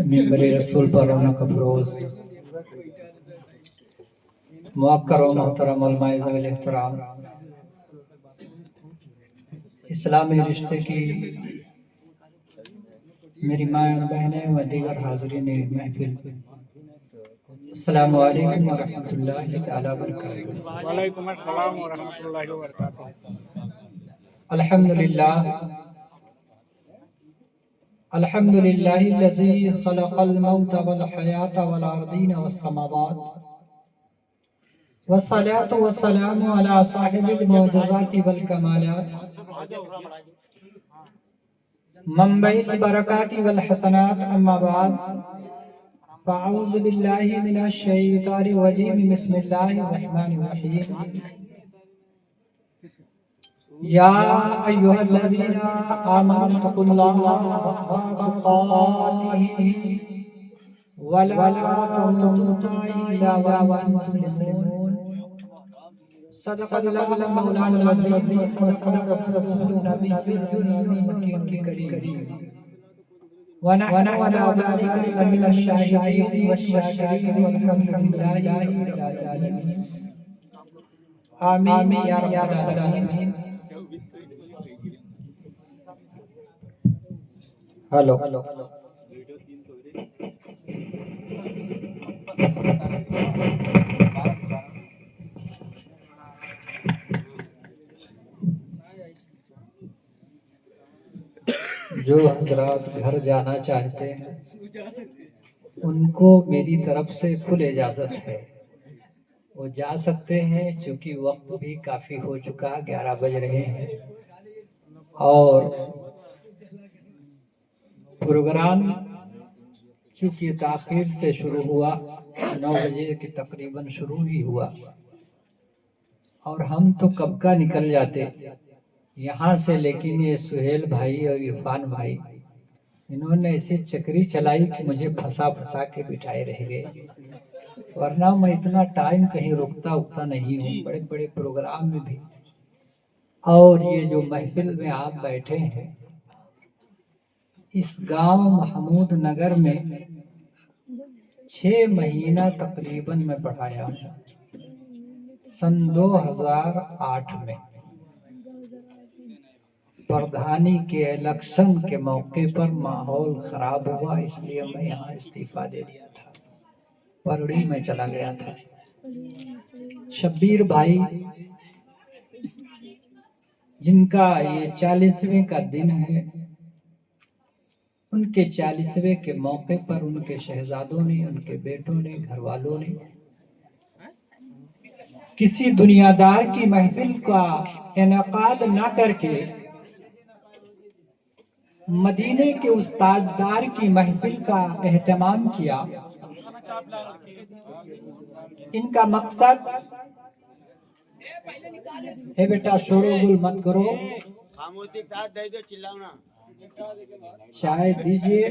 منبر رسول پر رونق افروز موقر و محترم علماء ذوی الاحترام، اسلامی رشتے کی میری ماں بہنیں و دیگر حاضرین محفل، السلام علیکم ورحمۃ اللہ تعالی وبرکاتہ۔ وعلیکم السلام ورحمۃ اللہ وبرکاتہ۔ الحمدللہ الذی خلق الموت والحیاة والارضین والسماوات، والصلاة والسلام علی صاحب المعجزات والکمالات، منبع البرکات والحسنات، اما بعد فاعوذ باللہ من الشیطان الرجیم، بسم اللہ الرحمن الرحیم۔ یا ایہا الذین آمنوا اتقوا اللہ حق تقاته ولا تموتن الا وانتم مسلمون۔ صدق اللہ مولانا العظیم وصدق رسولہ النبی الکریم، ونحن على ذلك من الشاهدين والشاكرين والحمد لله رب العالمين، آمین یا رب العالمین۔ ہلو جو حضرات گھر جانا چاہتے ہیں ان کو میری طرف سے فل اجازت ہے، وہ جا سکتے ہیں، چونکہ وقت بھی کافی ہو چکا، 11 بج رہے ہیں اور پروگرام چونکہ تاخیر سے شروع ہوا، 9 بجے کے تقریباً شروع ہی ہوا، اور ہم تو کب کا نکل جاتے یہاں سے، لیکن یہ سہیل بھائی اور عرفان بھائی انہوں نے ایسی چکری چلائی کہ مجھے پھنسا پھنسا کے بٹھائے رہ گئے، ورنہ میں اتنا ٹائم کہیں رکتا نہیں ہوں بڑے بڑے پروگرام میں بھی۔ اور یہ جو محفل میں آپ بیٹھے ہیں، اس گاؤں محمود نگر میں 6 مہینہ تقریباً میں پڑھایا ہوں، سن 2008 میں پردھانی کے الیکشن کے موقع پر ماحول خراب ہوا، اس لیے میں یہاں استعفیٰ دے دیا تھا، پروڑی میں چلا گیا تھا۔ شبیر بھائی جن کا یہ 40ویں کا دن ہے، ان کے 40ویں کے موقع پر ان کے شہزادوں نے، ان کے بیٹوں نے، گھر والوں نے کسی دنیا دار کی محفل کا انعقاد نہ کر کے مدینے کے استادگار کی محفل کا اہتمام کیا۔ ان کا مقصد اے بیٹا شور و گل مت کرو، چائے دیجئے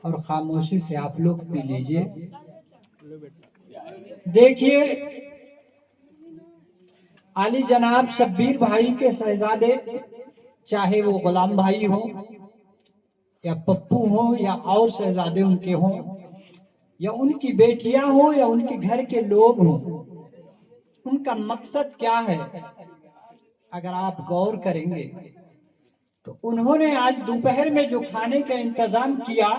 اور خاموشی سے آپ لوگ پی لیجئے۔ دیکھیے علی جناب شبیر بھائی کے شہزادے، چاہے وہ غلام بھائی ہوں یا پپو ہوں یا اور شہزادے ان کے ہوں، یا ان کی بیٹیاں ہوں یا ان کے گھر کے لوگ ہوں، ان کا مقصد کیا ہے اگر آپ غور کریں گے تو انہوں نے آج دوپہر میں جو کھانے کا انتظام کیا،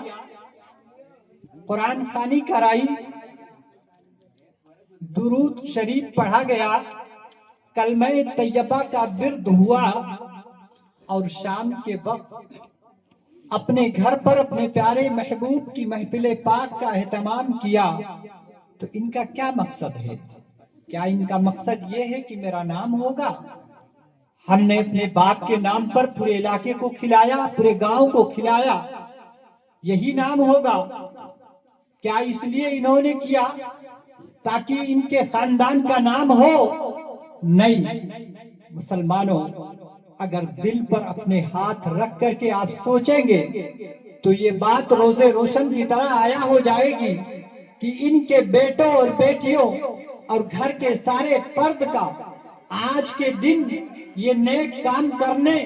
قرآن خوانی کرائی، درود شریف پڑھا گیا، کلمہ طیبہ کا ورد ہوا، اور شام کے وقت اپنے گھر پر اپنے پیارے محبوب کی محفل پاک کا اہتمام کیا، تو ان کا کیا مقصد ہے؟ کیا ان کا مقصد یہ ہے کہ میرا نام ہوگا؟ ہم نے اپنے باپ کے نام پر پورے علاقے کو کھلایا، پورے گاؤں کو کھلایا، یہی نام ہوگا؟ کیا اس لیے انہوں نے کیا تاکہ ان کے خاندان کا نام ہو؟ نہیں مسلمانوں، اگر دل پر اپنے ہاتھ رکھ کر کے آپ سوچیں گے تو یہ بات روزے روشن کی طرح آیا ہو جائے گی کہ ان کے بیٹوں اور بیٹیوں اور گھر کے سارے فرد کا آج کے دن یہ نیک کام کرنے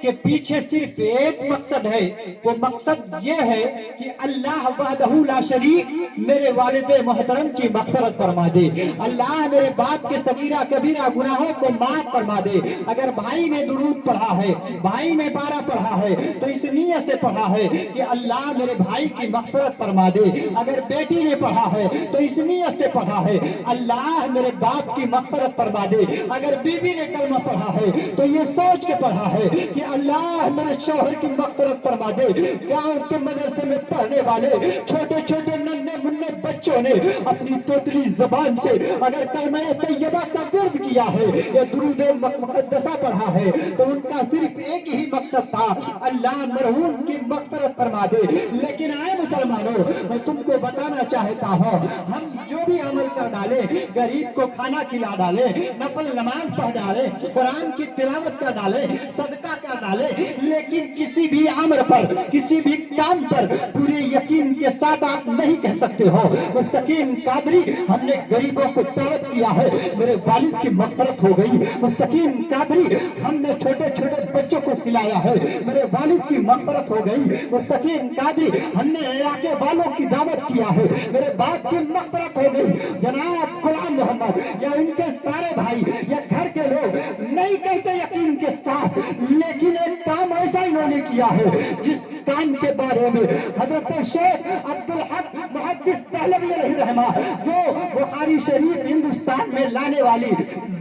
کے پیچھے صرف ایک مقصد ہے، وہ مقصد یہ ہے کہ اللہ وحدہ لا شریک میرے والد محترم کی مغفرت فرما دے، اللہ میرے باپ کے صغیرہ کبیرہ گناہوں کو معاف فرما دے۔ اگر بھائی نے درود پڑھا ہے، بھائی نے پارہ پڑھا ہے تو اس نیت سے پڑھا ہے کہ اللہ میرے بھائی کی مغفرت فرما دے۔ اگر بیٹی نے پڑھا ہے تو اس نیت سے پڑھا ہے اللہ میرے باپ کی مغفرت فرما دے۔ اگر بیوی نے کلمہ پڑھا ہے تو یہ سوچ کے پڑھا ہے کہ اللہ میرے شوہر کی مغفرت فرما دے۔ گاؤں کے مدرسے میں پڑھنے والے چھوٹے چھوٹے ننھے منھے بچوں نے اپنی توتلی زبان سے اگر کلمہ طیبہ کا ورد کیا ہے یا درود مقدسہ پڑھا ہے تو ان کا صرف ایک ہی مقصد تھا، اللہ مرحوم کی مغفرت فرما دے۔ لیکن آئے مسلمانوں، میں تم کو بتانا چاہتا ہوں، ہم جو بھی عمل کر ڈالیں، غریب کو کھانا کھلا ڈالیں، نفل نماز پڑھ ڈالیں، قرآن کی تلاوت کر ڈالیں، صدقہ کر ڈالیں، لیکن کسی بھی امر پر، کسی بھی کام پر پورے یقین کے ساتھ آپ نہیں کہہ سکتے ہو مستقیم قادری ہم نے غریبوں کو دعوت کیا ہے، میرے والد کی مغفرت ہو گئی۔ مستقیم قادری ہم نے چھوٹے چھوٹے بچوں کو کھلایا ہے، میرے والد کی مغفرت ہو گئی۔ مستقیم قادری ہم نے علاقے والوں کی دعوت کیا ہے، میرے باپ کی مغفرت ہو گئی۔ جناب غلام محمد یا ان کے سارے بھائی یا گھر کے لوگ نہیں کہتے یقین کے ساتھ، لیکن ایک کام ایسا انہوں نے کیا ہے جس کام کے بارے میں حضرت شیخ عبدالحق محدث دہلوی علیہ رحمہ جو بخاری شریف ہندوستان میں لانے والی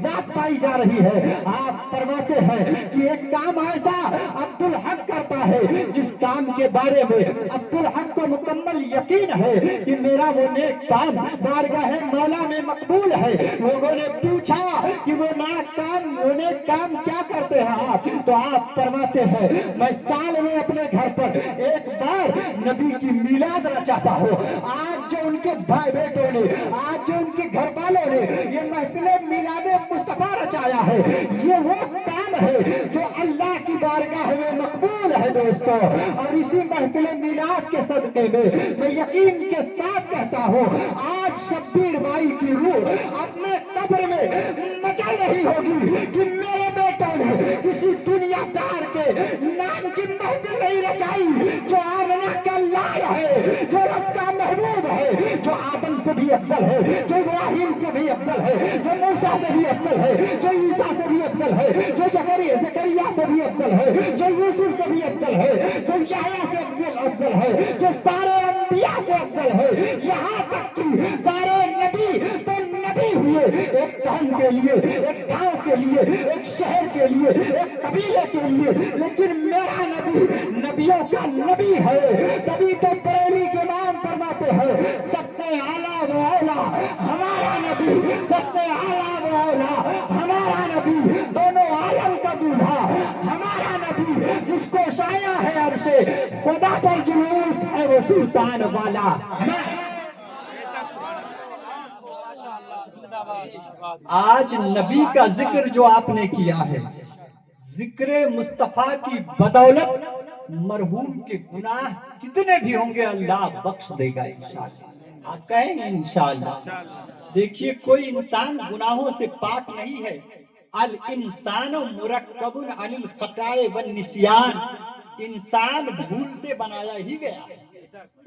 ذات پائی جا رہی ہے، آپ فرماتے ہیں کہ ایک کام ایسا عبدالحق کرتا ہے جس کام کے بارے میں عبدالحق کو مکمل یقین ہے کہ میرا وہ نیک کام بارگاہ مولا میں مقبول ہے۔ لوگوں نے پوچھا کہ وہ نیک کام کیا کرتے ہیں آپ، تو آپ فرماتے ہیں میں سال میں اپنے گھر پر ایک بار نبی کی میلاد رچاتا ہوں۔ آج جو ان کے بھائی بیٹوں نے، آج جو ان کے گھر والوں نے یہ محفل میلاد مصطفیٰ رچایا ہے، یہ وہ کام ہے جو اللہ کی بارگاہ میں مقبول ہے دوستو۔ اور اسی محفل میلاد کے صدقے میں یقین کے ساتھ کہتا ہوں آج شبیر بھائی کی روح اپنے قبر میں مچل رہی ہوگی کہ میرے بیٹوں نے کسی دنیا دار کے نام کی محفل نہیں رچائی، جو آمنہ کا لال ہے، جو رب کا محبوب ہے، جو آدم سے بھی افضل ہے، جو ابراہیم سے بھی افضل ہے، جو موسیٰ سے بھی افضل ہے، جو عیسیٰ سے بھی افضل ہے، جو زکریا سے بھی افضل ہے، جو یوسف سے بھی افضل ہے، جو یحییٰ سے افضل ہے، جو سارے انبیاء سے افضل ہے، یہاں تک کہ سارے نبی تو نبی ہوئے ایک قوم کے لیے، ایک گاؤں کے لیے، ایک شہر کے لیے، ایک قبیلے کے لیے، لیکن میرا نبی نبیوں کا نبی ہے۔ تبھی تو بریلی کے امام فرماتے ہیں سب سے اعلیٰ و اولیٰ ہمارا نبی، سب سے اعلیٰ و اولیٰ ہمارا نبی، دونوں عالم کا دولہا ہمارا نبی، جس کو شایع ہے عرش خدا پر جلوس ہے وہ سلطان والا۔ آج نبی کا ذکر جو آپ نے کیا ہے، ذکر مصطفیٰ کی بدولت مرحوم کے گناہ کتنے بھی ہوں گے اللہ بخش دے گا انشاءاللہ۔ آپ کہیں گے انشاءاللہ۔ دیکھیے کوئی انسان گناہوں سے پاک نہیں ہے، الانسان مرکب عن الخطاء والنسیان، انسان بھول سے بنایا ہی گیا ہے،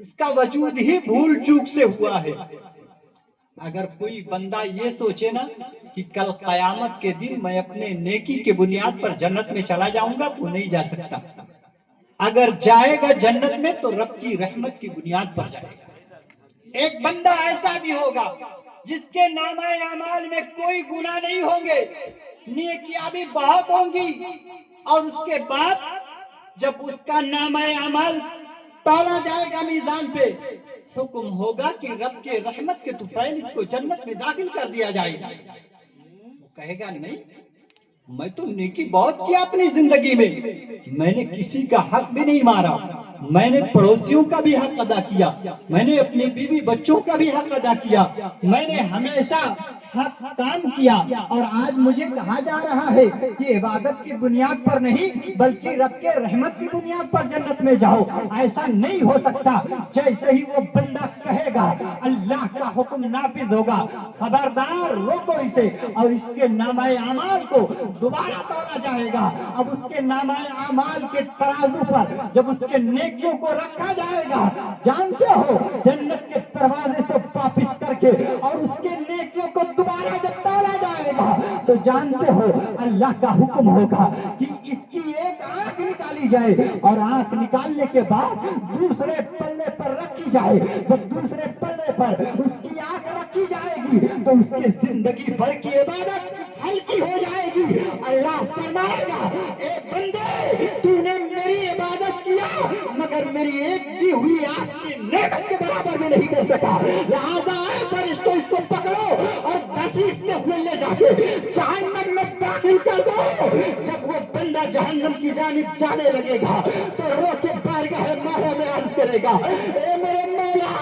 اس کا وجود ہی بھول چوک سے ہوا ہے۔ اگر کوئی بندہ یہ سوچے نا کہ کل قیامت کے دن میں اپنے نیکی کے بنیاد پر جنت میں چلا جاؤں گا، وہ نہیں جا سکتا۔ اگر جائے گا جنت میں تو رب کی رحمت کی بنیاد پر جائے گا۔ ایک بندہ ایسا بھی ہوگا جس کے نامہ اعمال میں کوئی گناہ نہیں ہوں گے، نیکیاں بھی بہت ہوں گی، اور اس کے بعد جب اس کا نامہ اعمال تالا جائے گا میزان پہ، حکم ہوگا کہ رب کے رحمت کے طفیل اس کو جنت میں داخل کر دیا جائے گا۔ وہ کہے گا نہیں، میں تو نیکی بہت کیا اپنی زندگی میں نے کسی کا حق بھی نہیں مارا، میں نے پڑوسیوں کا بھی حق ادا کیا، میں نے اپنی بیوی بچوں کا بھی حق ادا کیا، میں نے ہمیشہ حق کام کیا، اور آج مجھے کہا جا رہا ہے کہ عبادت کی بنیاد پر نہیں بلکہ رب کے رحمت کی بنیاد پر جنت میں جاؤ۔ ایسا نہیں ہو سکتا۔ جیسے ہی وہ بندہ کہے گا اللہ کا حکم نافذ ہوگا، خبردار روکو اسے، اور اس کے نامہ اعمال کو دوبارہ تولا جائے گا۔ اب اس کے نامہ اعمال کے ترازو پر جب اس کے نیکیوں کو رکھا جائے گا، جانتے ہو جنت کے دروازے سے واپس کر کے اور اس کے نیکیوں کو دوبارہ جب تولا جائے گا تو جانتے ہو اللہ کا حکم ہوگا کہ اس کی ایک آنکھ نکالی جائے، اور آنکھ نکالنے کے بعد دوسرے پلے پر رکھی جائے۔ جب دوسرے پلے پر اس کی آنکھ رکھی جائے گی تو اس کی زندگی بھر کی عبادت ہلکی ہو جائے گی۔ اللہ فرمائے گا اے بندے تو نے میری عبادت کیا مگر میری ایک دی ہوئی آنکھ کی نعمت کے برابر بھی نہیں کر سکا، لہذا اے فرشتوں اس کو پکڑو اور گھسیٹتے ہوئے لے جا کے جہنم میں داخل کر دو۔ جب وہ بندہ جہنم کی جانب جانے لگے گا تو رو کے بارگاہ مولا میں عرض کرے گا اے میرے مولا،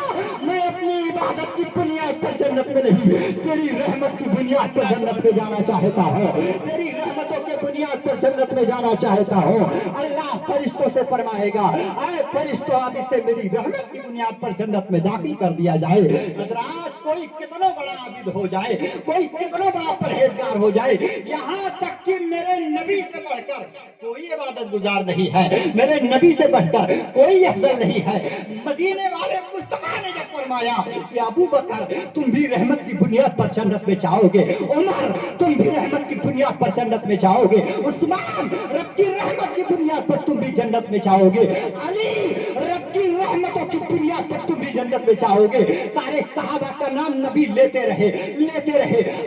میں اپنی عبادت کی بنیاد پر جنت میں نہیں، تیری رحمت کی بنیاد پر جنت میں جانا چاہتا ہوں، تیری رحمتوں کے بنیاد پر جنت میں جانا چاہتا ہوں۔ اللہ فرشتوں سے فرمائے گا اے فرشتوں اب اسے میری رحمت کی بنیاد پر جنت میں داخل کر دیا جائے۔ حضرات کوئی کتنا بڑا عابد ہو جائے، کوئی کتنا بڑا پرہیزگار ہو جائے، یہاں تک کہ میرے نبی سے بڑھ کر کوئی عبادت گزار نہیں ہے، میرے نبی سے بڑھ کر کوئی افضل نہیں ہے۔ مدینے والے مصطفیٰ نے جب فرمایا کہ ابو بکر تم بھی رحمت کی بنیاد پر جنت میں جاؤ گے، عمر تم بھی رحمت کی بنیاد پر جنت میں جاؤ گے، عثمان رب کی رحمت کی بنیاد پر تم بھی جنت میں جاؤ گے، علی رب کی رحمتوں کی بنیاد پر تم بھی جنت میں جاؤ گے۔ سارے صحابہ کا نام نبی لیتے رہے،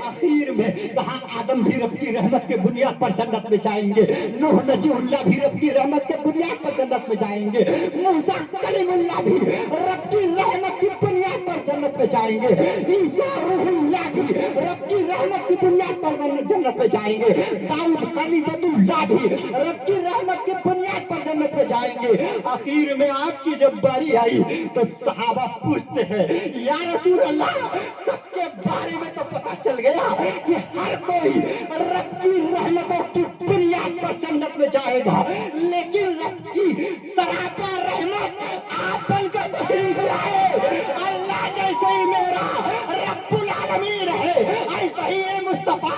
آخر میں کہا آدم بھی رب کی رحمت کے بنیاد پر جنت میں جائیں گے، نوح نجی اللہ بھی رب کی رحمت کے بنیاد پر جنت میں جائیں گے، موسیٰ کلیم اللہ بھی رب کی رحمت کی بنیاد پر جنت میں جائیں گے، عیسیٰ روح اللہ بھی رب کی رحمت کی بنیاد پر جنت میں جائیں گے، داؤد خلیفۃ اللہ بھی رب کی رحمت کی بنیاد پر جنت میں جائیں گے۔ آخر میں آپ کی جب باری آئی تو صحابہ پوچھتے ہیں یا رسول اللہ سب کے بارے میں تو پتہ چل گیا کہ ہر کوئی رب کی رحمتوں کی بنیاد پر جنت میں جائے گا، لیکن رب کی سراپا رحمت آپ بن کر تشریف لائے۔ اللہ جیسے ہی میرا رب العالمین ہے ایسا ہی مصطفیٰ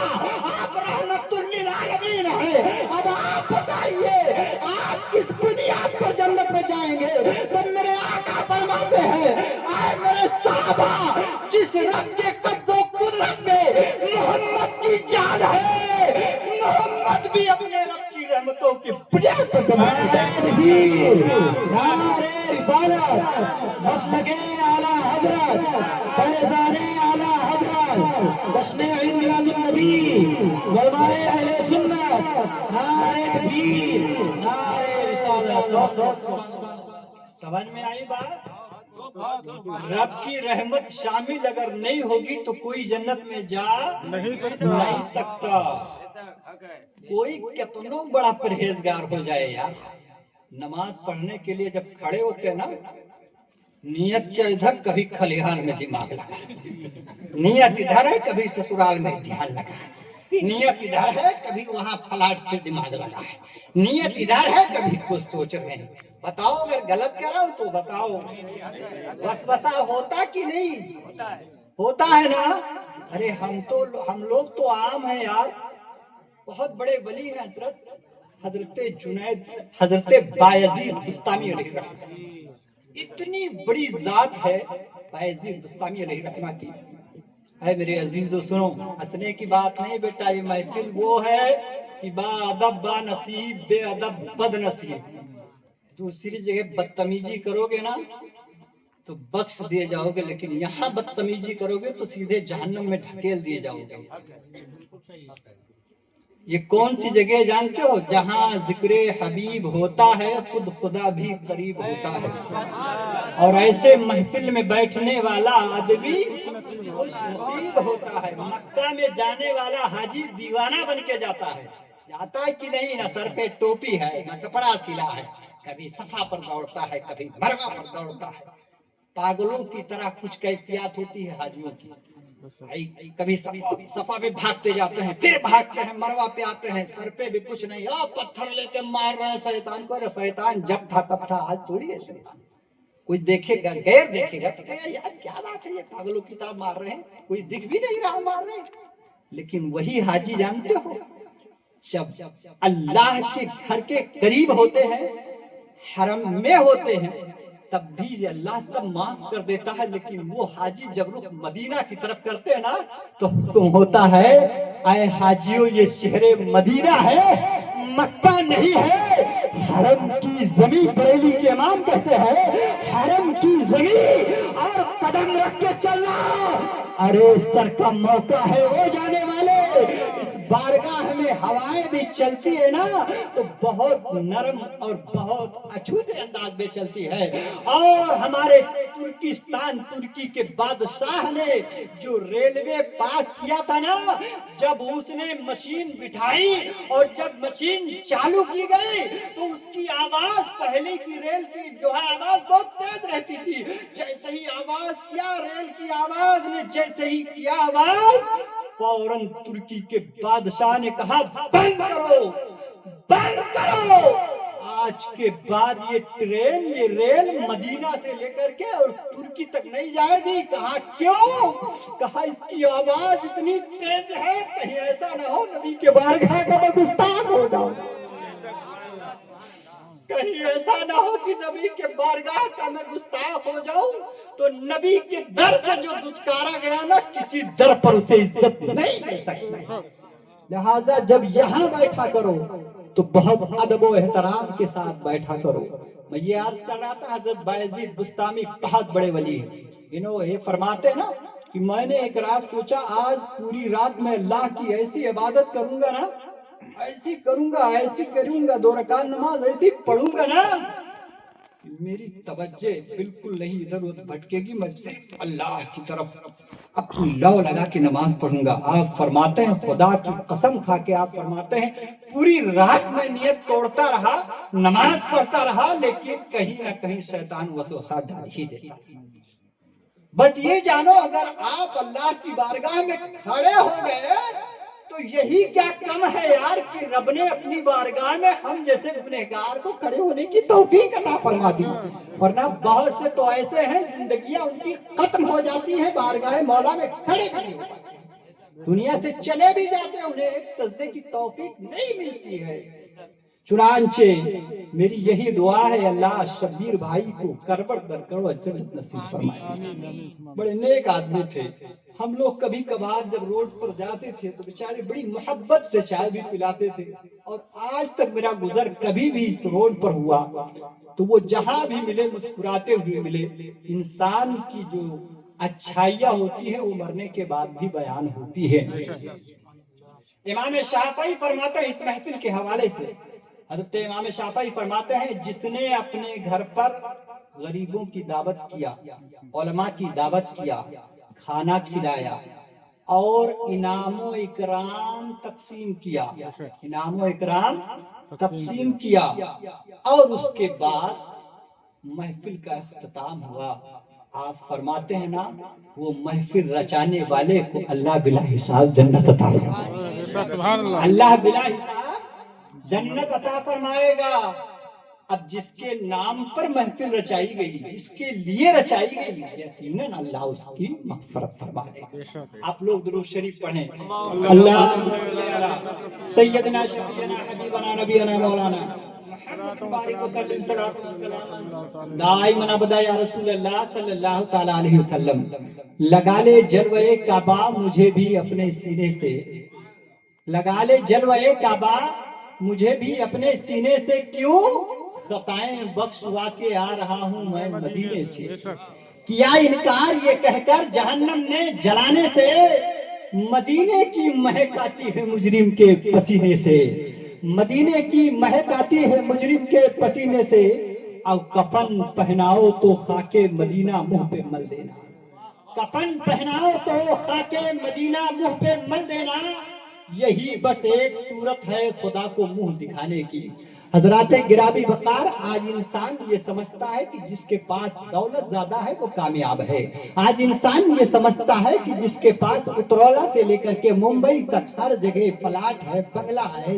آپ رحمت للعالمین ہے۔ اب آپ بتائیے آپ کس بنیاد پر جنت میں جائیں گے؟ تو میرے آقا فرماتے ہیں اے میرے صحابہ جس رب کے قبض و قدرت میں محمد کی جان ہے، محمد بھی اپنے رب کی رحمتوں کی بنیاد پر جنت میں جائیں گے۔ نعرہ رسالت، مسلک اعلیٰ حضرت، فیضان اعلیٰ حضرت، جشن عید میلاد النبی، علماء اہل سنت، نعرہ تکبیر، نعرہ رسالت۔ سمجھ میں آئی بات؟ رب کی رحمت شامل اگر نہیں ہوگی تو کوئی جنت میں جا نہیں سکتا۔ کوئی کتنا بڑا پرہیزگار ہو جائے یار، نماز پڑھنے کے لیے جب کھڑے ہوتے نا نیت کے ادھر کبھی کھلیہان میں دماغ لگا، نیت ادھر ہے کبھی سسرال میں دھیان لگا، نیت ادھر ہے کبھی وہاں فلاٹ پہ دماغ لگا ہے، نیت ادھر ہے کبھی کچھ سوچ رہے ہیں۔ بتاؤ اگر غلط کرا ہو تو بتاؤ، وسوسہ ہوتا کہ نہیں ہوتا ہے نا؟ ارے ہم لوگ تو عام ہیں یار، بہت بڑے ولی ہیں حضرت جنید، حضرت بایزید بستامی علیہ رحمہ، اتنی بڑی ذات ہے بایزید بستامی علیہ رحمہ کی۔ اے میرے عزیزو سنو، ہنسنے کی بات نہیں بیٹا، یہ محفل وہ ہے کہ با ادب با نصیب، بے ادب بد نصیب۔ دوسری جگہ بدتمیزی کرو گے نا تو بخش دیے جاؤ گے، لیکن یہاں بدتمیزی کرو گے تو سیدھے جہنم میں ڈھکیل دیے جاؤ گے۔ یہ کون سی جگہ جانتے ہو؟ جہاں ذکر حبیب ہوتا ہے خود خدا بھی قریب ہوتا ہے، اور ایسے محفل میں بیٹھنے والا آدمی خوش نصیب ہوتا ہے۔ مکہ میں جانے والا حاجی دیوانہ بن کے جاتا ہے کہ نہیں، نہ سر پہ ٹوپی ہے نہ کپڑا سلا ہے، کبھی صفا پر دوڑتا ہے، کبھی مروہ پر دوڑتا ہے. پاگلوں کی طرح کچھ کیفیات ہوتی ہے حاجیوں کی. کبھی صفا پہ بھاگتے جاتے ہیں، پھر بھاگتے ہیں مروہ پہ آتے ہیں، سر پہ بھی کچھ نہیں، پتھر لے کے مار رہے ہیں شیطان کو. ارے شیطان جب تھا تب تھا، آج تھوڑی ہے شیطان. کوئی دیکھے گا، غیر دیکھے گا تو کہے یار کیا بات ہے، یہ پاگلوں کی طرح مار رہے ہیں، کوئی دکھ بھی نہیں رہا مار رہے ہیں. لیکن وہی حاجی جانتے ہو جب اللہ کے گھر کے قریب ہوتے ہیں، حرم میں ہوتے ہیں، تب بھی اللہ سب معاف کر دیتا ہے. لیکن وہ حاجی جب رخ مدینہ کی طرف کرتے ہیں نا تو حکم ہوتا ہے اے حاجیوں یہ شہر مدینہ ہے، مکہ نہیں ہے. حرم کی زمین، بریلی کے امام کہتے ہیں حرم کی زمین اور قدم رکھ کے چلنا. ارے سر کا موقع ہے او جانے والے، اس بارگاہ میں ہوائیں بھی چلتی ہے نا تو بہت نرم اور بہت اچھوتے انداز میں چلتی ہے. اور ہمارے ترکستان، ترکی کے بادشاہ نے جو ریلوے پاس کیا تھا نا، جب اس نے مشین بٹھائی اور جب مشین چالو کی گئی تو اس کی آواز، پہلے کی ریل کی جو ہے آواز بہت تیز رہتی تھی. جیسے ہی آواز کیا، ریل کی آواز نے جیسے ہی کیا آواز، فوراً ترکی کے بادشاہ نے کہا بند کرو، بند کرو. آج کے بعد یہ ٹرین، یہ ریل مدینہ سے لے کر کے اور ترکی تک نہیں جائے گی. کہا کیوں؟ کہا اس کی آواز اتنی تیز ہے، کہیں ایسا نہ ہو نبی کے بارگاہ کا میں گستاخ ہو جاؤں، کہیں ایسا نہ ہو کہ نبی کے بارگاہ کا میں گستاخ ہو جاؤں. تو نبی کے در سے جو دھتکارا گیا نا، کسی در پر اسے عزت نہیں مل سکتی. لہذا جب یہاں بیٹھا کرو تو بہت ادب و احترام کے ساتھ بیٹھا کرو. میں یہ عرض کر رہا تھا، حضرت بایزید بستامی بہت بڑے ولی ہیں. یہ فرماتے ہیں نا کہ میں نے ایک رات سوچا آج پوری رات میں اللہ کی ایسی عبادت کروں گا نا، ایسی کروں گا، ایسی کروں گا، 2 رکعت نماز ایسی پڑھوں گا نا، میری توجہ بالکل نہیں ادھر ادھر بھٹکے گی، میں صرف اللہ کی طرف اپنی لو لگا کے نماز پڑھوں گا. آپ فرماتے ہیں، خدا کی قسم کھا کے آپ فرماتے ہیں پوری رات میں نیت توڑتا رہا، نماز پڑھتا رہا، لیکن کہیں نہ کہیں شیطان وسوسہ ڈال ہی دیتا. بس یہ جانو اگر آپ اللہ کی بارگاہ میں کھڑے ہو گئے تو یہی کیا کم ہے یار کہ رب نے اپنی بارگاہ میں ہم جیسے گنہگار کو کھڑے ہونے کی توفیق عطا فرما دی. ورنہ بہت سے تو ایسے ہیں زندگیاں ان کی ختم ہو جاتی ہیں، بارگاہ مولا میں کھڑے بھی نہیں ہوتے، دنیا سے چلے بھی جاتے ہیں، انہیں ایک سجدے کی توفیق نہیں ملتی ہے. چنانچہ میری یہی دعا ہے اللہ شبیر بھائی کو کربر در کرو جنت نصیب فرمائے. بڑے نیک آدمی تھے. ہم لوگ کبھی کبھار جب روڈ پر جاتے تھے تو بیچارے بڑی محبت سے چائے بھی پلاتے تھے. اور آج تک میرا گزر کبھی بھی اس روڈ پر ہوا تو وہ جہاں بھی ملے مسکراتے ہوئے ملے. انسان کی جو اچھائیاں ہوتی ہیں وہ مرنے کے بعد بھی بیان ہوتی ہے. امام شافعی فرماتے ہیں اس محفل کے حوالے سے، حضرت امام شافعی فرماتے ہیں جس نے اپنے گھر پر غریبوں کی دعوت کیا، علماء کی دعوت کیا، کھانا کھلایا اور انعام و اکرام تقسیم کیا، انعام و اکرام تقسیم کیا، اور اس کے بعد محفل کا اختتام ہوا، آپ فرماتے ہیں نا وہ محفل رچانے والے کو اللہ بلا حساب جنت عطا فرمائے. اللہ بلا حساب جنت عطا فرمائے گا. اب جس کے نام پر محفل رچائی گئی، جس کے لیے رچائی گئی، یقیناً اللہ اس کی مغفرت فرما دے گا. آپ لوگ درود شریف پڑھیں. اللہم صلی علی سیدنا شفیعنا حبیبنا نبینا مولانا بارک وسلم دائما ابدا یا رسول اللہ صلی اللہ تعالی علیہ وسلم. لگا لے جلوہ کعبہ مجھے بھی اپنے سینے سے، لگا لے جلوہ کعبہ مجھے بھی اپنے سینے سے، کیوں خطائیں بخشوا کے آ رہا ہوں میں مدینے سے. کیا انکار یہ کہہ کر جہنم نے جلانے سے، مدینے کی مہک آتی ہے مجرم کے پسینے سے، مدینے کی مہک آتی ہے مجرم کے پسینے سے. او کفن پہناؤ تو خاک مدینہ منہ پہ مل دینا، کفن پہناؤ تو خاک مدینہ منہ پہ مل دینا. یہی بس ایک صورت ہے خدا کو منہ دکھانے کی. حضرات گرامی وقار، آج انسان یہ سمجھتا ہے کہ جس کے پاس دولت زیادہ ہے وہ کامیاب ہے۔ آج انسان یہ سمجھتا ہے کہ جس کے پاس اترولہ سے لے کر کے ممبئی تک ہر جگہ فلاٹ ہے، بنگلہ ہے،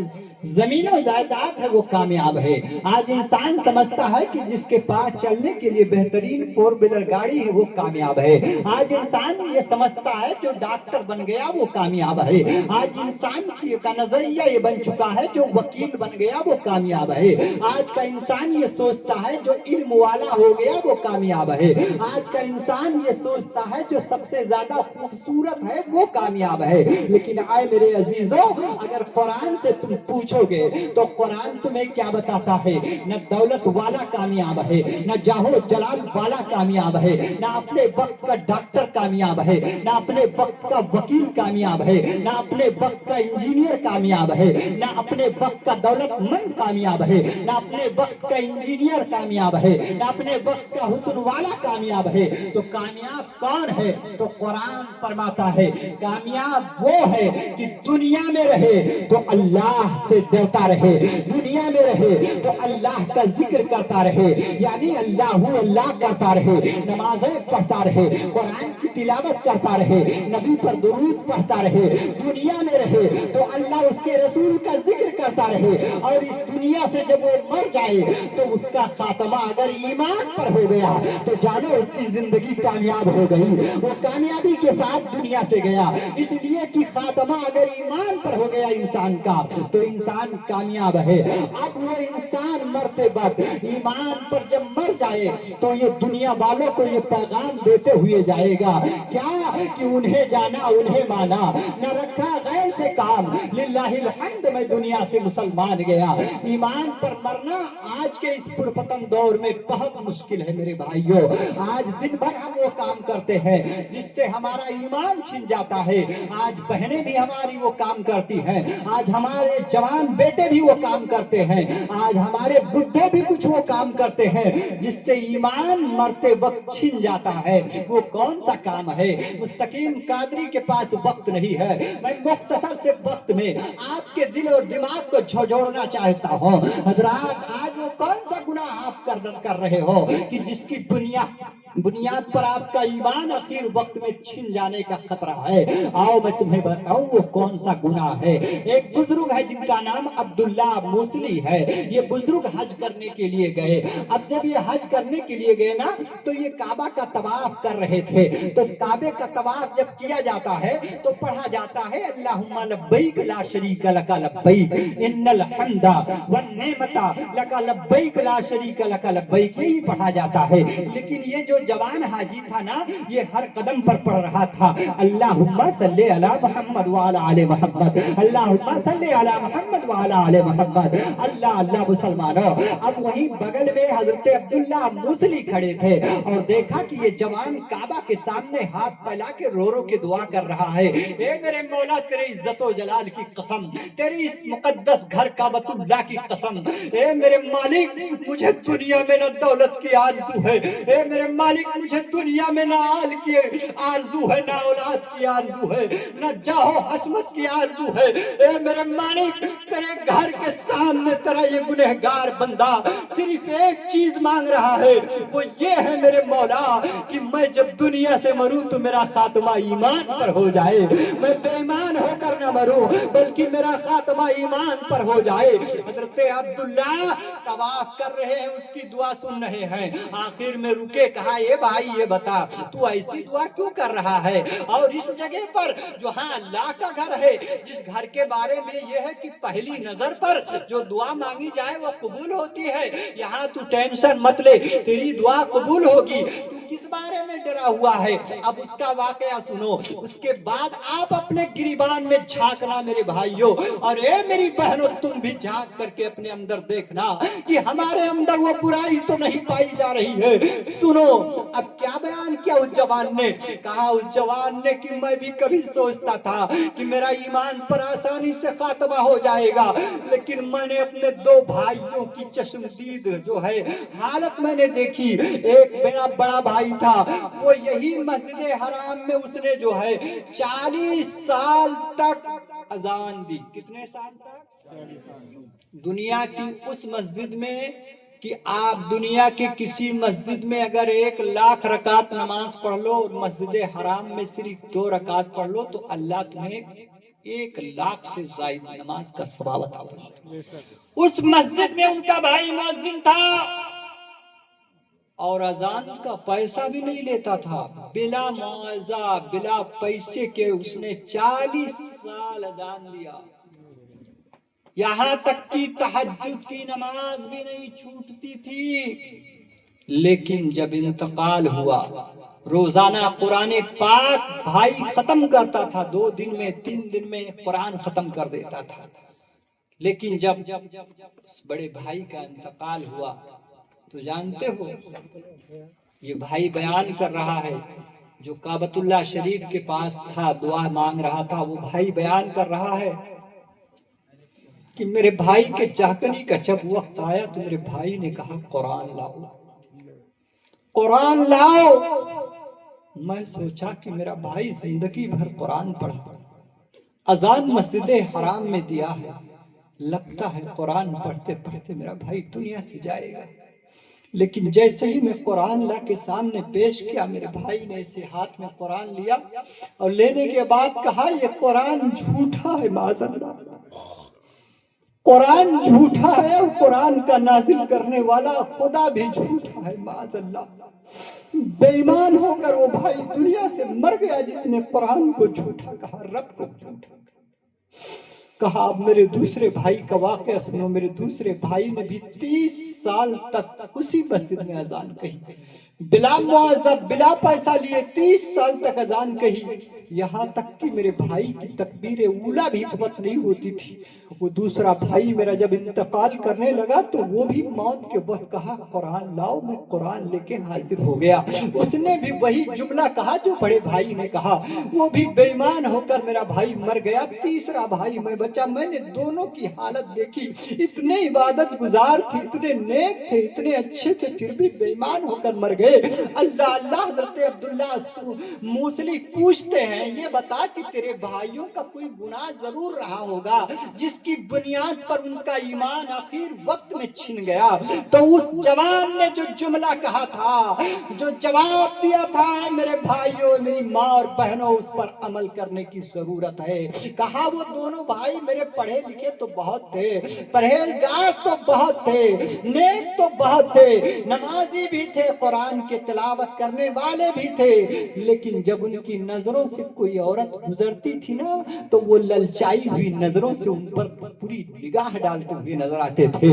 زمین و جائیداد ہے، وہ کامیاب ہے۔ آج انسان سمجھتا ہے کہ جس کے پاس چلنے کے لیے بہترین 4 ویلر گاڑی ہے وہ کامیاب ہے۔ آج انسان یہ سمجھتا ہے جو ڈاکٹر بن گیا وہ کامیاب ہے۔ آج انسان کا نظریہ یہ بن چکا ہے جو وکیل بن گیا وہ کامیاب ہے۔ آج کا انسان یہ سوچتا ہے جو علم والا ہو گیا وہ کامیاب ہے۔ آج کا انسان یہ سوچتا ہے جو سب سے زیادہ خوبصورت ہے وہ کامیاب ہے۔ لیکن آئے میرے عزیزوں، اگر قرآن سے تم پوچھو گے تو قرآن تمہیں کیا بتاتا ہے؟ نہ دولت والا کامیاب ہے، نہ جاہ و جلال والا کامیاب ہے، نہ اپنے وقت کا ڈاکٹر کامیاب ہے، نہ اپنے وقت کا وکیل کامیاب ہے، نہ اپنے وقت کا انجینئر کامیاب ہے، نہ اپنے وقت کا دولت مند کامیاب ہے، نہ اپنے وقت کا انجینئر کامیاب ہے، نہ اپنے وقت کا حسن والا کامیاب ہے۔ تو کامیاب کون ہے؟ تو قرآن فرماتا ہے کامیاب وہ ہے کہ دنیا میں رہے تو اللہ سے ڈرتا رہے، دنیا میں رہے تو اللہ کا ذکر کرتا رہے، یعنی اللہ کرتا رہے، نمازیں پڑھتا رہے، قرآن کی تلاوت کرتا رہے، نبی پر درود پڑھتا رہے، دنیا میں رہے تو اللہ اس کے رسول کا ذکر کرتا رہے، اور اس دنیا سے جب وہ مر جائے تو اس کا خاتمہ اگر ایمان پر ہو گیا تو جانو اس کی زندگی کامیاب ہو گئی، وہ کامیابی کے ساتھ دنیا سے گیا۔ اس لیے کہ خاتمہ اگر ایمان پر ہو گیا انسان کا تو انسان کامیاب ہے۔ اب وہ انسان مرتے وقت ایمان پر جب مر جائے تو یہ دنیا والوں کو یہ پیغام دیتے ہوئے جائے گا کیا کہ انہیں جانا انہیں مانا، نہ رکھا غیر سے کام، للہ الحمد میں دنیا سے مسلمان گیا۔ ایمان پر مرنا آج کے اس پرفتن دور میں بہت مشکل ہے میرے بھائیوں۔ آج دن بھر ہم وہ کام کرتے ہیں جس سے ہمارا ایمان چھن جاتا ہے۔ آج بہنیں بھی ہماری وہ کام کرتی ہیں، آج ہمارے جوان بیٹے بھی وہ کام کرتے ہیں، آج ہمارے بڈھے بھی کچھ وہ کام کرتے ہیں جس سے ایمان مرتے وقت چھن جاتا ہے۔ وہ کون سا کام ہے؟ مستقیم قادری کے پاس وقت نہیں ہے، میں مختصر سے وقت میں آپ کے دل اور دماغ کو جھنجھوڑنا چاہتا ہوں۔ حضرات آج وہ کون سا گناہ آپ کر رہے ہو کہ جس کی بنیاد پر آپ کا ایمان آخر وقت میں چھن جانے کا خطرہ ہے؟ آؤ میں تمہیں بتاؤں وہ کون سا گناہ ہے۔ ایک بزرگ ہے جن کا نام عبداللہ موصلی ہے، یہ بزرگ حج کرنے کے لیے گئے۔ اب جب یہ حج کرنے کے لیے گئے نا تو یہ کعبہ کا طواف کر رہے تھے، تو کعبے کا طواف جب کیا جاتا ہے تو پڑھا جاتا ہے اللہم لبیک لا شریک لک لبیک ان الحمد والنعمت لک لبیک لا شریک لک لبیک، یہی پڑھا جاتا ہے۔ لیکن یہ جو جوان حاجی تھا نا یہ ہر قدم پر پڑھ رہا تھا اللہم صلی علی محمد وعلی آل محمد، اللہم صلی علی محمد وعلی آل محمد۔ اللہ اللہ مسلمانوں، اب وہیں بغل میں حضرت عبداللہ موصلی کھڑے تھے اور دیکھا کہ یہ جوان کعبہ کے سامنے ہاتھ پھیلا کے رو رو کے دعا کر رہا ہے، اے میرے مولا تیرے عزت و جلال کی قسم، تیری اس مقدس گھر کعبۃ اللہ کی قسم، اے میرے مالک مجھے دنیا میں نہ دولت کی آرزو ہے، اے میرے مالک مجھے دنیا میں نہ آل کی آرزو ہے، نہ اولاد کی آرزو ہے، نہ جاہ و حشمت کی آرزو ہے، اے میرے مالک تیرے گھر کے سامنے تیرا یہ گنہگار بندہ صرف ایک چیز مانگ رہا ہے، وہ یہ ہے میرے مولا کہ میں جب دنیا سے مروں تو میرا خاتمہ ایمان پر ہو جائے، میں بے ایمان ہو کر نہ مروں بلکہ میرا خاتمہ ایمان پر ہو جائے۔ حضرت عبداللہ طواف کر رہے ہیں، اس کی دعا سن رہے ہیں، آخر میں رکے، کہا اے بھائی یہ بتا تو ایسی دعا کیوں کر رہا ہے، اور اس جگہ پر جو ہاں اللہ کا گھر ہے، جس گھر کے بارے میں یہ ہے کہ پہلی نظر پر جو دعا مانگی جائے وہ قبول ہوتی ہے، یہاں تو ٹینشن مت لے تیری دعا قبول ہوگی، تو کس بارے میں ڈرا ہوا ہے؟ اب اس کا واقعہ سنو، اس کے بعد آپ اپنے گریبان میں جھانکنا میرے بھائیوں، اور اے میری بہنوں تم بھی جھانک کر کے اپنے اندر دیکھنا کہ ہمارے اندر وہ برائی تو نہیں پائی جا رہی ہے۔ سنو اب کیا بیان کیا اس جوان نے، کہا اس جوان نے کہ میں بھی کبھی سوچتا تھا کہ میرا ایمان پر آسانی سے خاتمہ ہو جائے گا، لیکن میں نے اپنے 2 بھائیوں کی چشمدید جو ہے حالت میں نے دیکھی، ایک میرا بڑا بھائی تھا وہ یہی مسجد حرام میں اس نے جو ہے 40 سال تک اذان دی، کتنے سال تک؟ دنیا کی اس مسجد میں کہ آپ دنیا کے کسی مسجد میں اگر 1,00,000 رکعت نماز پڑھ لو اور مسجد حرام میں صرف 2 رکعت پڑھ لو تو اللہ تمہیں 1,00,000 سے زائد نماز کا ثواب عطا فرمائے گا۔ اس مسجد میں ان کا بھائی مؤذن تھا اور اذان کا پیسہ بھی نہیں لیتا تھا، بلا معاوضہ بلا پیسے کے اس نے 40 سال اذان دیا، یہاں تک کہ تہجد کی نماز بھی نہیں چھوٹتی تھی۔ لیکن جب انتقال ہوا، روزانہ قرآن پاک بھائی ختم کرتا تھا، 2 دن میں 3 دن میں قرآن ختم کر دیتا تھا۔ لیکن جب اس بڑے بھائی کا انتقال ہوا تو جانتے ہو یہ بھائی بیان کر رہا ہے، جو کعبۃ اللہ شریف کے پاس تھا دعا مانگ رہا تھا، وہ بھائی بیان کر رہا ہے کہ میرے بھائی کے جاگنے کا جب وقت آیا تو میرے بھائی نے کہا قرآن لاؤ، قرآن لاؤ۔ میں سوچا کہ میرا بھائی زندگی بھر قرآن پڑھا، اذان مسجد حرام میں دیا ہے، لگتا ہے قرآن پڑھتے پڑھتے میرا بھائی دنیا سے جائے گا۔ لیکن جیسے ہی میں قرآن لا کے سامنے پیش کیا، میرے بھائی نے اسے ہاتھ میں قرآن لیا اور لینے کے بعد کہا یہ قرآن جھوٹا ہے، معاذ اللہ، قرآن جھوٹا ہے اور قرآن کا نازل کرنے والا خدا بھی جھوٹا ہے، معاذ اللہ۔ بے ایمان ہو کر وہ بھائی دنیا سے مر گیا جس نے قرآن کو جھوٹا کہا، رب کو جھوٹا کہا۔ اب میرے دوسرے بھائی کا واقعہ سنو۔ میرے دوسرے بھائی نے بھی 30 سال تک اسی مسجد میں اذان کہی، بلا معاوضہ بلا پیسہ لیے 30 سال تک اذان کہی، یہاں تک کہ میرے بھائی کی تکبیر اولیٰ بھی ثبت نہیں ہوتی تھی۔ وہ دوسرا بھائی میرا جب انتقال کرنے لگا تو وہ بھی موت کے وقت کہا قرآن لاؤ، میں قرآن لے کے حاضر ہو گیا۔ اس نے بھی وہی جملہ کہا جو بڑے بھائی نے کہا، وہ بھی بے ایمان ہو کر میرا بھائی مر گیا۔ تیسرا بھائی میں بچا، میں نے دونوں کی حالت دیکھی، اتنے عبادت گزار تھے، اتنے نیک تھے، اتنے اچھے تھے، پھر بھی بے ایمان ہو کر مر گئے۔ اللہ اللہ حضرت عبداللہ موصلی پوچھتے ہیں یہ بتا کہ تیرے بھائیوں کا کوئی گناہ ضرور رہا ہوگا جس کی بنیاد پر ان کا ایمان آخر وقت میں چھن گیا۔ تو اس جوان نے جو جملہ کہا تھا، جو جواب دیا تھا، میرے بھائیوں میری ماں اور بہنوں اس پر عمل کرنے کی ضرورت ہے۔ کہا وہ دونوں بھائی میرے پڑھے لکھے تو بہت تھے، پرہیزگار تو بہت تھے، نیک تو بہت تھے، نمازی بھی تھے، قرآن کے تلاوت کرنے والے بھی تھے، لیکن جب ان کی نظروں سے کوئی عورت گزرتی تھی نا تو وہ للچائی ہوئی نظروں سے ان پر پوری نگاہ ڈالتے ہوئے نظر آتے تھے۔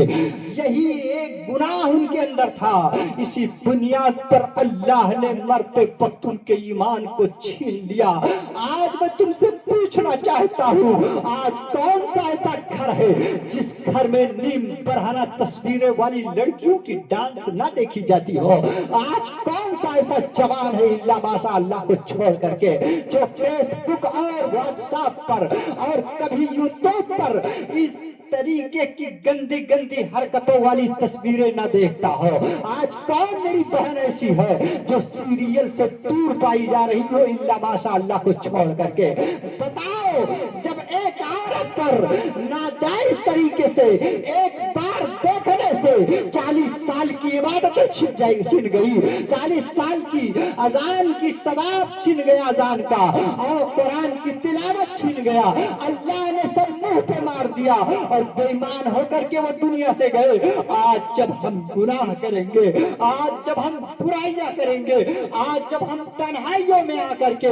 یہی ایک گناہ ان کے اندر تھا، اسی بنیاد پر اللہ نے مرتے وقت ان کے ایمان کو چھین لیا۔ آج میں تم سے پوچھنا چاہتا ہوں، آج کون سا ایسا گھر ہے جس گھر میں نیم برہنہ تصویریں والی لڑکیوں کی ڈانس نہ دیکھی جاتی ہو؟ آج کون سا ایسا جوان ہے اللہ ماشاء اللہ کو چھوڑ کر کے جو فیس بک اور واٹس ایپ پر اور کبھی یوٹیوب پر اس طریقے کی گندی گندی حرکتوں والی تصویریں نہ دیکھتا ہو؟ آج کون میری بہن ایسی ہے جو سیریل سے دور پائی جا رہی ہو اللہ ماشاء اللہ کو چھوڑ کر کے؟ بتاؤ، جب ایک عورت پر ناجائز طریقے سے ایک بار دیکھنے سے 40 سال کی عبادتیں چھن گئی، 40 سال کی اذان کی ثواب چھن گیا اذان کا، اور قرآن کی تلاوت چھن گیا، اللہ نے سب منہ پہ مار دیا اور بے ایمان ہو کر کے وہ دنیا سے گئے۔ آج جب ہم گناہ کریں گے، آج جب ہم برائیاں کریں گے، آج جب ہم تنہائیوں میں آ کر کے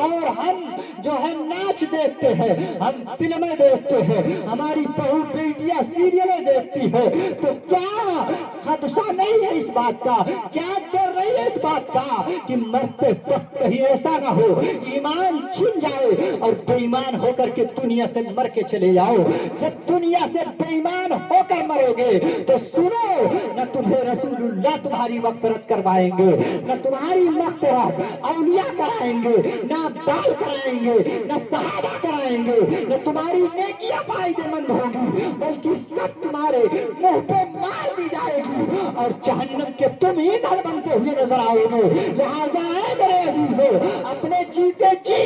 اور ہم جو ہے ناچ دیکھتے ہیں، ہم فلمیں دیکھتے ہیں، ہماری بہو بیٹیاں سیریلیں دیکھتی ہے، تو کیا خدشہ نہیں ہے اس بات کا؟ کیا ڈر نہیں ہے اس بات کا کہ مرتے وقت کہیں ایسا نہ ہو ایمان چھن جائے اور بے ایمان ہو کر کے دنیا سے مر کے چلے جاؤ؟ جب دنیا سے بے ایمان ہو کر مرو گے تو سنو، نہ تمہیں رسول اللہ تمہاری مغفرت کروائیں گے، نہ تمہاری مغفرت اولیاء کرائیں گے، نہ ابدال کرائیں گے، نہ صحابہ کرائیں گے، نہ تمہاری نیکیاں فائدے مند ہوں گی، بلکہ سب تمہارے منہ پہ مار دی جائے گی اور جہنم کے تم ہی دل بنتے ہوئے نظر آؤ گے۔ لہٰذا اے میرے عزیزو، اپنے جیتے جی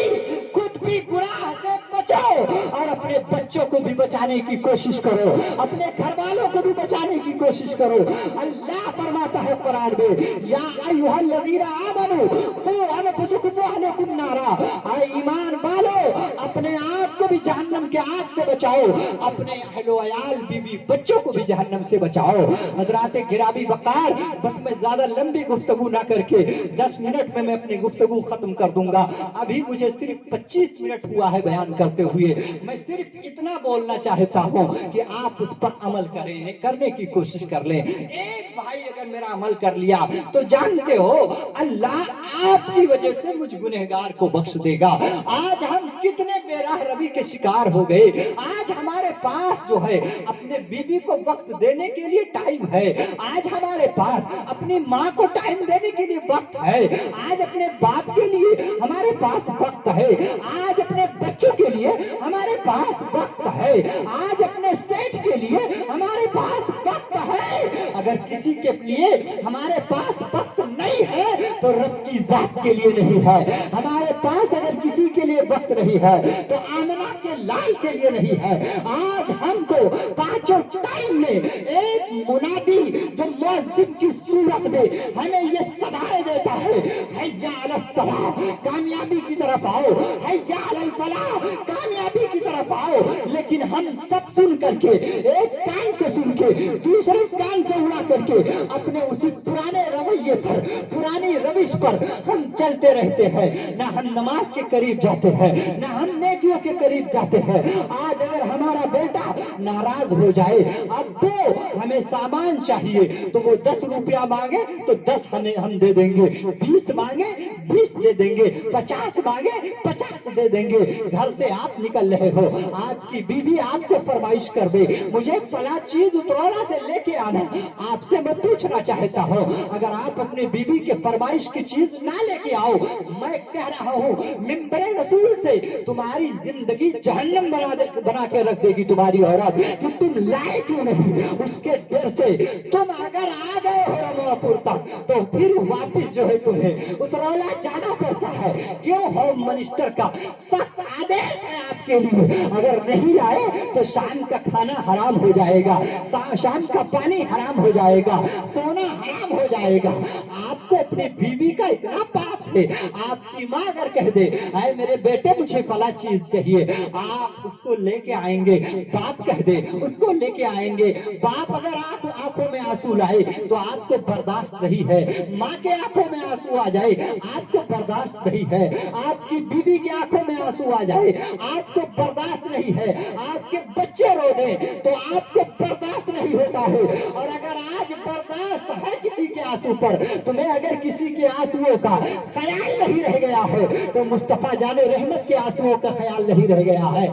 خود بھی گناہ سے بچو اور اپنے بچوں کو بھی بچانے کی کوشش کرو، اپنے گھر والوں کو بھی بچانے کی کوشش کرو۔ اللہ فرماتا ہے قرآن میں، یا ایھا الذین آمنوا قوا انفسکم واہلکم نارا، اے ایمان والو اپنے آپ کو بھی جہنم کے آگ سے بچاؤ، اپنے اہل و عیال بیوی بچوں کو بھی جہنم سے بچاؤ۔ حضرات گرامی وقار، بس میں زیادہ لمبی گفتگو نہ کر کے 10 منٹ میں اپنی گفتگو ختم کر دوں گا۔ ابھی مجھے صرف 25 منٹ ہوا ہے بیان کرتے ہوئے، میں صرف اتنا بولنا چاہتا ہوں کہ آپ اس پر عمل کرنے کی کوشش کر لیں۔ ایک بھائی اگر میرا عمل کر لیا تو جانتے ہو اللہ آپ کی وجہ سے مجھ گنہگار کو بخش دے گا۔ آج ہم کتنے بے راہ روی کے شکار ہو گئے، آج ہمارے پاس جو ہے اپنے بیوی کو وقت دینے کے لیے ٹائم ہے، آج ہمارے پاس اپنی ماں کو ٹائم دینے کے لیے وقت ہے، آج اپنے باپ کے لیے ہمارے پاس وقت ہے، آج اپنے بچوں کے لیے ہمارے پاس وقت ہے، آج اپنے سیٹ کے لیے ہمارے پاس وقت ہے۔ اگر کسی کے لیے ہمارے پاس وقت نہیں ہے تو رب کی ذات کے لیے نہیں ہے۔ ہمارے پاس اگر کسی کے لیے وقت نہیں ہے تو آمنہ کے لال کے لیے نہیں ہے۔ آج ہم کو پانچوں ٹائم میں ایک منادی جو مؤذن کی صورت میں ہمیں یہ صدائے دیتا ہے، حی علی الصلاۃ، کامیابی کی طرف آؤ، حی علی الفلاح، کامیابی کی طرف آؤ، لیکن ہم سب سن کر کے ایک کان سے سن کے دوسرے کان سے اڑا کر کے اپنے اسی پرانے رویے پر، پرانی روش پر ہم چلتے رہتے ہیں، نہ ہم نماز کے قریب جاتے ہیں، نہ ہم نیکیوں کے قریب جاتے ہیں۔ آج اگر ہمارا بیٹا ناراض ہو جائے، ابو ہمیں سامان چاہیے تو وہ 10 روپیہ مانگے تو 10 ہم دے دیں گے، 20 مانگے 20 دے دیں گے، 50 مانگے 50 دے دیں گے۔ گھر سے آپ نکل رہے ہو، آپ کی بیوی آپ کو فرمائش کر دے مجھے فلاں چیز اترولا سے لے کے آنا، آپ سے میں پوچھنا چاہتا ہوں اگر آپ اپنے بیوی کے فرمائش کی چیز نہ لے کے آؤ، میں کہہ رہا ہوں منبر رسول سے تمہاری زندگی جہنم بنا کے رکھ دے گی تمہاری عورت، کہ تم لائے کیوں نہیں۔ اس کے ڈر سے تم اگر آ گئے ہو رموپور تک تو پھر واپس جو ہے تمہیں اترولا جانا پڑتا ہے۔ کیوں؟ ہوم منسٹر کا سخت آدیش ہے آپ کے لیے، اگر نہیں آئے تو شام کا کھانا حرام ہو جائے گا، شام کا پانی حرام ہو جائے گا، سونا حرام ہو جائے گا۔ آپ کو اپنی بیوی کا اتنا پاس ہے، آپ کی ماں اگر کہہ دے اے میرے بیٹے مجھے فلاں چیز چاہیے، آپ اس کو لے کے آئیں گے، باپ کہہ دے اس کو لے کے آئیں گے۔ باپ اگر آپ آنکھوں میں آنسو لائے تو آپ کو برداشت نہیں ہے، ماں کے آنکھوں میں آنسو آ جائے آپ کو برداشت نہیں ہے، آپ کی بیوی کی آنکھوں میں آنسو آ جائے آپ کو برداشت نہیں ہے، آپ کے بچے رو دیں تو آپ کو برداشت نہیں ہوتا ہے۔ اور اگر آج برداشت ہے کسی کے آنسو پر، تمہیں اگر کسی کے آنسوؤں کا خیال نہیں رہ گیا ہے تو مصطفیٰ جان رحمت کے آنسوؤں کا خیال نہیں رہ گیا ہے۔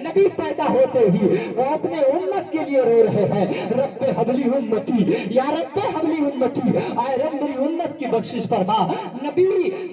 نبی پیدا ہوتے ہی وہ اپنے امت کے لیے رو رہے ہیں، رب حبلی امتی، یا رب حبلی امتی، اے رب میری امت کی بخشش فرما۔ نبی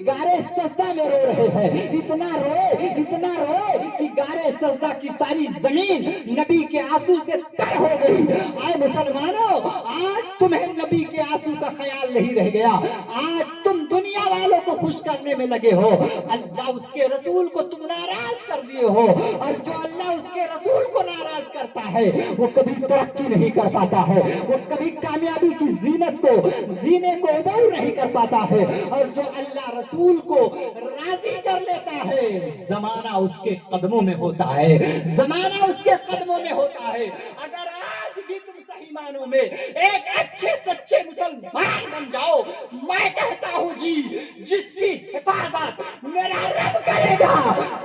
غارِ سجدہ میں رو رہے ہیں، اتنا روئے کہ غارِ سجدہ کی ساری زمین نبی کے آنسو سے تر ہو گئی۔ اے مسلمانوں، آج تمہیں نبی کے آنسو کا خیال نہیں رہ گیا، آج تم دنیا والوں کو خوش کرنے میں لگے ہو، اللہ اس کے رسول کو تم ناراض کر دیے ہو، اور جو اللہ اس کے رسول کو ناراض کرتا ہے وہ کبھی ترقی نہیں کر پاتا ہے، وہ کبھی کامیابی کی زینت کو زینے کو عبور نہیں کر پاتا ہے، اور جو اللہ رسول کو راضی کر لیتا ہے زمانہ اس کے قدموں میں ہوتا ہے، زمانہ اس کے قدموں میں ہوتا ہے۔ اگر آج بھی تم صحیح معنوں میں ایک اچھے سچے مسلمان بن جاؤ، میں کہتا ہوں جی جس کی حفاظت میرا رب کرے گا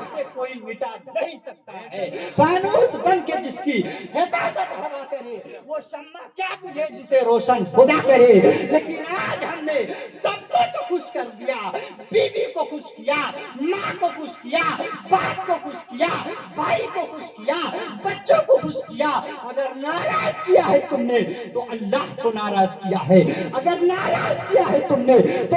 اسے کوئی مٹا نہیں سکتا ہے۔ فانوس بن کے جس کی حفاظت ہوا کرے وہ شمع کیا بجھے جسے روشن خدا کرے۔ لیکن آج ہم نے سب کو تو خوش کر دیا، بیوی کو خوش کیا، ماں کو خوش کیا، باپ کو خوش کیا، بھائی کو خوش کیا، بچوں کو خوش کیا۔ اگر ناراض کیا ہے تم نے تو اللہ کو ناراض کیا ہے، اگر ناراض کیا ہے تم نے تو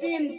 3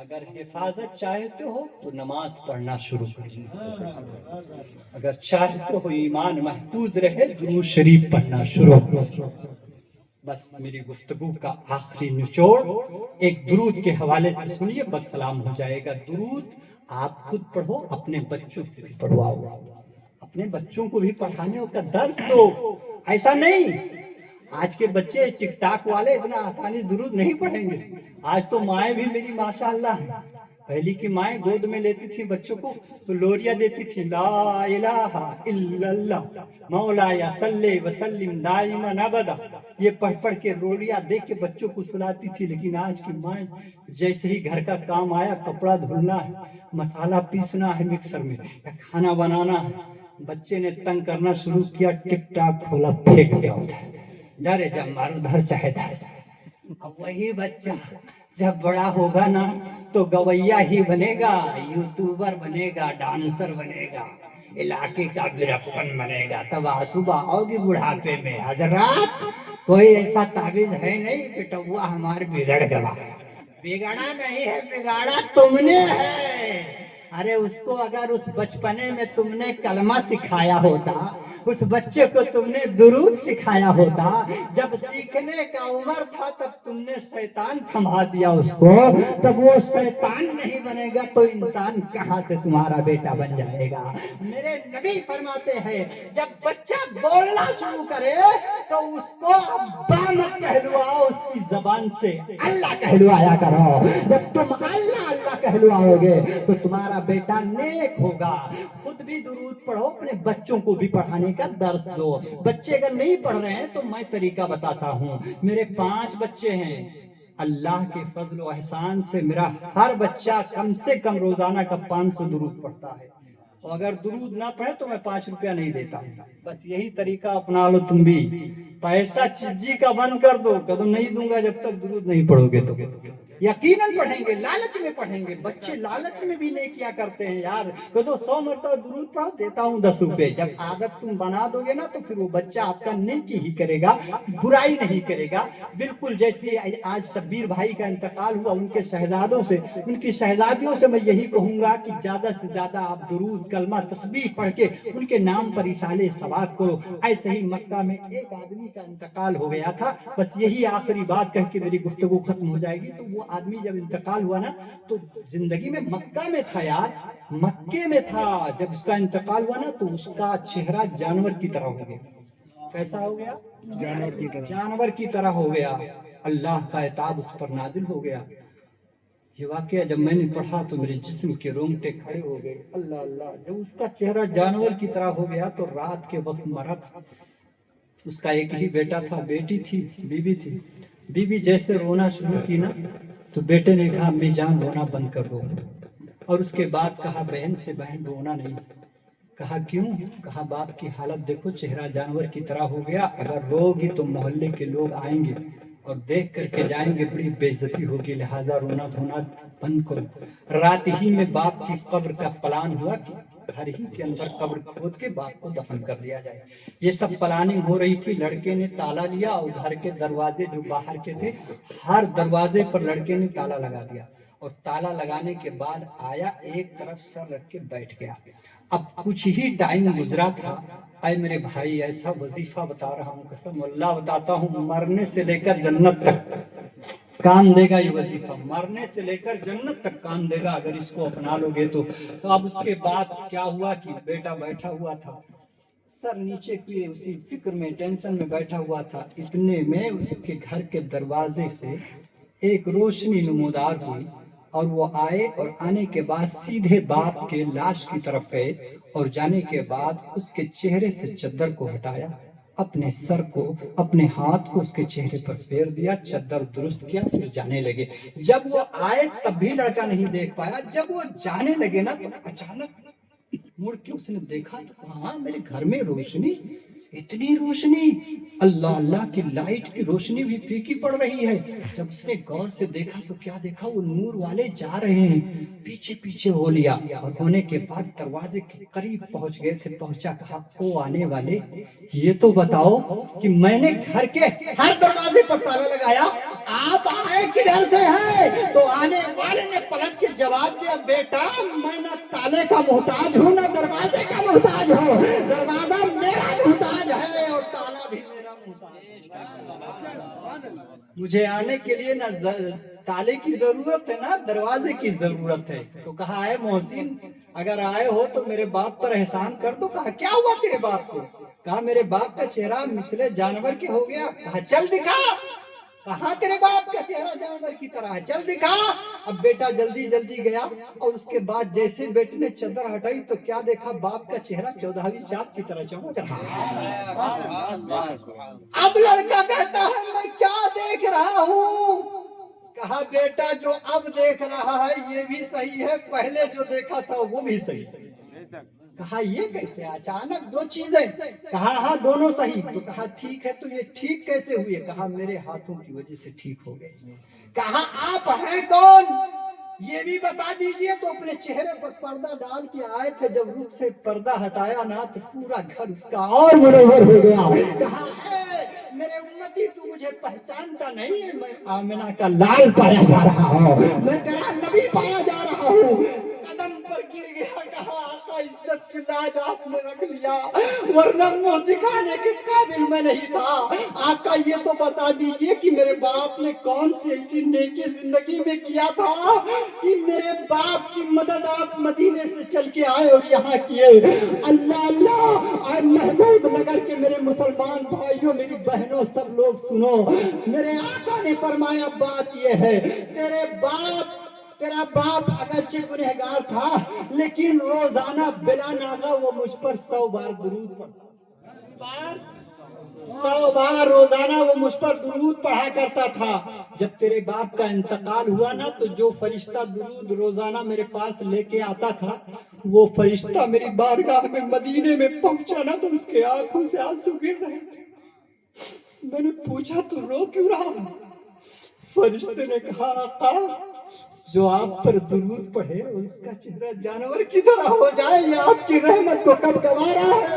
اگر حفاظت چاہتے ہو تو نماز پڑھنا شروع کریں، اگر چاہتے ہو ایمان محفوظ رہے درود شریف پڑھنا شروع کریں۔ بس میری گفتگو کا آخری نچوڑ ایک درود کے حوالے سے سنیے، بس سلام ہو جائے گا۔ درود آپ خود پڑھو، اپنے بچوں سے بھی پڑھواؤ، اپنے بچوں کو بھی پڑھانے کا درس دو۔ ایسا نہیں آج کے بچے ٹک ٹاک والے اتنا آسانی درود نہیں پڑھیں گے۔ آج تو مائیں بھی میری ماشاءاللہ ہیں، پہلی کی مائیں گود میں لیتی تھی بچوں کو تو لوریاں دیتی تھی، لا الہ الا اللہ مولایا صلی وسلم دائما ابدا، یہ پڑھ پڑھ کے لوریاں دے کے بچوں کو سلاتی تھی۔ لیکن آج کی مائیں جیسے ہی گھر کا کام آیا، کپڑا دھلنا ہے، مسالہ پیسنا ہے مکسر میں یا کھانا بنانا ہے، بچے نے تنگ کرنا شروع کیا، ٹک ٹاک کھولا پھینک دیا ادھر، ادھر جب مارو ادھر چاہے دھر۔ اب وہی بچہ جب بڑا ہوگا نا تو گویا ہی بنے گا، یوٹیوبر بنے گا، ڈانسر بنے گا، علاقے کا برپن بنے گا۔ تب آنسو آؤ گی بڑھاپے میں، حضرات کوئی ایسا تعویذ ہے نہیں کہ ٹوا ہمارے بگڑ گیا، بگڑا نہیں ہے، بگاڑا تم نے ہے۔ ارے اس کو اگر اس بچپنے میں تم نے کلمہ سکھایا ہوتا، اس بچے کو تم نے درود سکھایا ہوتا، جب سیکھنے کا عمر تھا تب تم نے شیطان تھما دیا اس کو، تب وہ شیطان نہیں بنے گا تو انسان کہاں سے تمہارا بیٹا بن جائے گا؟ میرے نبی فرماتے ہیں جب بچہ بولنا شروع کرے تو اس کو ابا مت کہلواؤ، اس کی زبان سے اللہ کہلوایا کرو۔ جب تم اللہ اللہ کہلواؤ گے تو تمہارا بیٹا نیک ہوگا۔ خود بھی درود پڑھو، اپنے بچوں کو بھی پڑھانے کا درس دو۔ بچے اگر نہیں پڑھ رہے ہیں تو میں طریقہ بتاتا ہوں۔ میرے 5 بچے ہیں، اللہ کے فضل و احسان سے میرا ہر بچہ کم سے کم روزانہ کا 500 درود پڑھتا ہے، اور اگر درود نہ پڑھے تو میں 5 روپیہ نہیں دیتا ہوں۔ بس یہی طریقہ اپنا لو تم بھی، پیسہ چیزی کا بند کر دو، کدو نہیں دوں گا جب تک درود نہیں پڑھو گے تو۔ یقیناً پڑھیں گے، لالچ میں پڑھیں گے، بچے لالچ میں بھی نہیں کیا کرتے ہیں یار، کدو 100 مرتبہ درود پڑھو دیتا ہوں 10 روپے۔ جب عادت تم بنا دو گے نا تو پھر وہ بچہ آپ کا نیکی ہی کرے گا، برائی نہیں کرے گا۔ بالکل جیسے آج شبیر بھائی کا انتقال ہوا، ان کے شہزادوں سے، ان کی شہزادیوں سے میں یہی کہوں گا کہ زیادہ سے زیادہ آپ درود کلمہ تسبیح پڑھ کے ان کے نام پر اصالے ثواب کرو۔ ایسے ہی مکہ میں ایک آدمی کا انتقال ہو گیا تھا، بس یہی آخری بات کہہ کے میری گفتگو ختم ہو جائے گی۔ تو وہ آدمی جب انتقال ہوا نا تو زندگی میں مکہ میں تھا یار، مکے میں تھا، جب اس کا انتقال ہوا نا تو اس کا چہرہ جانور کی طرح ہو گیا۔ کیسا ہو گیا؟ جانور کی طرح، جانور کی طرح ہو گیا، اللہ کا عتاب اس پر نازل ہو گیا۔ یہ واقعہ جب میں نے پڑھا تو میرے جسم کے رونگٹے کھڑے ہو گئے۔ اللہ اللہ، جب اس کا چہرہ جانور کی طرح ہو گیا تو رات کے وقت مرا تھا۔ اس کا ایک ہی بیٹا تھا، بیٹی تھی، بیوی تھی۔ بیوی جیسے رونا شروع کی نا تو بیٹے نے کہا امی جان رونا بند کر دو، اور اس کے بعد کہا بہن سے بہن رونا نہیں۔ کہا کیوں؟ کہا باپ کی حالت دیکھو، چہرہ جانور کی طرح ہو گیا، اگر رو گی تو محلے کے لوگ آئیں گے اور دیکھ کر کے جائیں گے، بڑی بے عزتی ہوگی، لہٰذا رونا دھونا بند کرو۔ رات ہی میں باپ کی قبر کا پلان ہوا کہ گھر ہی کے اندر قبر کھود کے باپ کو دفن کر دیا جائے۔ یہ سب پلاننگ ہو رہی تھی، لڑکے نے تالا لیا اور گھر کے دروازے جو باہر کے تھے ہر دروازے پر لڑکے نے تالا لگا دیا، اور تالا لگانے کے بعد آیا، ایک طرف سر رکھ کے بیٹھ گیا۔ اب کچھ ہی ٹائم گزرا تھا، اے میرے بھائی ایسا وظیفہ بتا رہا ہوں، قسم اللہ بتاتا ہوں، مرنے سے لے کر جنت تک کام دے گا یہ وظیفہ، مرنے سے لے کر جنت تک کام دے گا اگر اس کو اپنا لو گے تو۔ اب اس کے بعد کیا ہوا کہ بیٹا بیٹھا ہوا تھا، سر نیچے کیے اسی فکر میں، ٹینشن میں بیٹھا ہوا تھا، اتنے میں اس کے گھر کے دروازے سے ایک روشنی نمودار ہوئی، اور وہ آئے، اور آنے کے بعد سیدھے باپ کے لاش کی طرف گئے، اور جانے کے بعد اس کے چہرے سے چادر کو ہٹایا، اپنے سر کو، اپنے ہاتھ کو اس کے چہرے پر پھیر دیا، چادر درست کیا، پھر جانے لگے۔ جب وہ آئے تب بھی لڑکا نہیں دیکھ پایا، جب وہ جانے لگے نا تو اچانک مڑ کے اس نے دیکھا تو ہاں میرے گھر میں روشنی، اتنی روشنی، اللہ اللہ کی لائٹ کی روشنی بھی پھیکی پڑ رہی ہے۔ جب اس نے غور سے دیکھا تو کیا دیکھا، وہ نور والے جا رہے ہیں، پیچھے پیچھے ہو لیا، اور ہونے کے بعد دروازے کے قریب پہنچ گئے تھے، پہنچا، کہا او آنے والے، یہ تو بتاؤ کہ میں نے گھر کے ہر دروازے پر تالا لگایا، آپ آئے کدھر سے ہیں؟ تو آنے والے نے پلٹ کے جواب دیا بیٹا میں نہ تالے کا محتاج ہوں نہ دروازے کا محتاج ہوں، دروازہ میرا محتاج ہے اور تالا بھی میرا محتاج ہے۔ مجھے آنے کے لیے نہ تالے کی ضرورت ہے نہ دروازے کی ضرورت ہے۔ تو کہا ہے محسن اگر آئے ہو تو میرے باپ پر احسان کر دو۔ کہا کیا ہوا تیرے باپ کو؟ کہا میرے باپ کا چہرہ مثل جانور کے ہو گیا۔ کہا چل دکھا۔ کہاں تیرے باپ کا چہرہ جانور کی طرح ہے، چل دکھا۔ اب بیٹا جلدی جلدی گیا اور اس کے بعد جیسے بیٹے نے چادر ہٹائی تو کیا دیکھا باپ کا چہرہ 14ویں چاند کی طرح چمک رہا ہے۔ اب لڑکا کہتا ہے میں کیا دیکھ رہا ہوں؟ کہا بیٹا جو اب دیکھ رہا ہے یہ بھی صحیح ہے، پہلے جو دیکھا تھا وہ بھی صحیح ہے۔ کہا یہ کیسے اچانک دو چیزیں؟ کہا ہاں دونوں صحیح۔ تو کہا ٹھیک ہے تو یہ ٹھیک کیسے ہوئے؟ کہا میرے ہاتھوں کی وجہ سے ٹھیک ہو گئے۔ کہا آپ ہیں کون یہ بھی بتا دیجئے۔ تو اپنے چہرے پر پردہ ڈال کے آئے تھے، جب روح سے پردہ ہٹایا نا تو پورا گھر اس کا اور منور ہو گیا۔ کہا اے میرے امتی تو مجھے پہچانتا نہیں ہے، میں آمنہ کا لال پایا جا رہا ہوں، میں تیرا نبی پایا جا رہا ہوں۔ قدم پر گر گیا، کہا آقا عزت کی لاج آپ نے رکھ لیا، ورنہ منہ دکھانے کے قابل میں نہیں تھا۔ آقا یہ تو بتا دیجئے کہ میرے باپ نے کون سی ایسی نیکی زندگی میں کیا تھا کہ میرے باپ کی مدد آپ مدینے سے چل کے آئے اور یہاں کیے۔ اللہ اللہ اے محمود نگر کے میرے مسلمان بھائیوں میری بہنوں سب لوگ سنو، میرے آقا نے فرمایا بات یہ ہے تیرا باپ اگرچہ گنہگار تھا لیکن روزانہ بلا ناغہ وہ مجھ پر 100 بار درود پڑھتا، 100 بار روزانہ وہ مجھ پر درود پڑھا کرتا تھا۔ جب تیرے باپ کا انتقال ہوا نا تو جو فرشتہ درود روزانہ میرے پاس لے کے آتا تھا وہ فرشتہ میری بارگاہ میں مدینے میں پہنچا نا تو اس کے آنکھوں سے آنسو گر رہے تھے۔ میں نے پوچھا تو رو کیوں رہا؟ فرشتے نے کہا آقا جو آپ پر درود پڑھے اس کا چہرہ جانور کی طرح ہو جائے یہ آپ کی رحمت کو کب گوارا ہے۔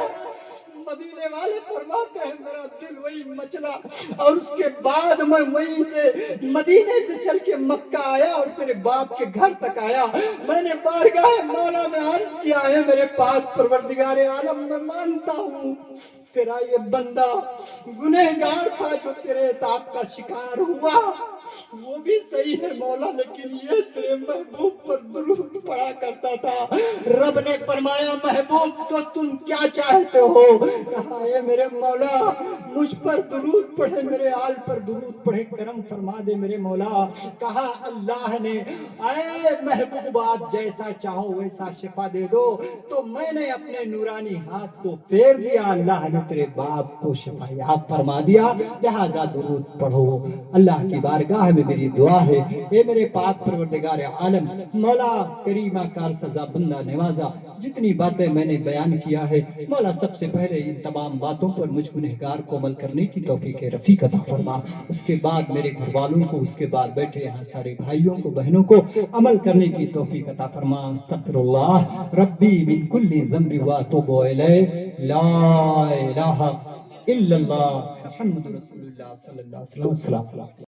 مدینے والے فرماتے ہیں میرا دل وہی مچلا اور اس کے بعد میں وہیں سے مدینے سے چل کے مکہ آیا اور تیرے باپ کے گھر تک آیا۔ میں نے بارگاہ مولا میں عرض کیا ہے میرے پاک پروردگار عالم میں مانتا ہوں تیرا یہ بندہ گنہگار تھا جو تیرے عتاب کا شکار ہوا، وہ بھی صحیح ہے مولا، لیکن یہ تیرے محبوب پر درود پڑھا کرتا تھا۔ رب نے فرمایا محبوب تو تم کیا چاہتے ہو؟ کہا اے میرے مولا مجھ پر درود پڑھے، میرے آل پر درود پڑھے، کرم فرما دے میرے مولا۔ کہا اللہ نے اے محبوب آپ جیسا چاہو ویسا شفا دے دو۔ تو میں نے اپنے نورانی ہاتھ کو پھیر دیا، اللہ نے تیرے باپ کو شفا یاب فرما دیا، لہذا درود پڑھو۔ اللہ کی بارگاہ میں میری دعا ہے اے میرے پاک پروردگار عالم مولا کریمہ کار سزا بندہ نوازا، جتنی باتیں میں نے بیان کیا ہے مولا سب سے پہلے ان تمام باتوں پر مجھ گنہگار کو عمل کرنے کی توفیق رفیق عطا فرما، اس کے بعد میرے گھر والوں کو، اس کے بعد بیٹھے یہاں سارے بھائیوں کو بہنوں کو عمل کرنے کی توفیق عطا فرما۔ استغفر اللہ ربی من کل ذنب واتوب الیہ، لا الہ الا اللہ محمد رسول اللہ صلی اللہ علیہ وسلم۔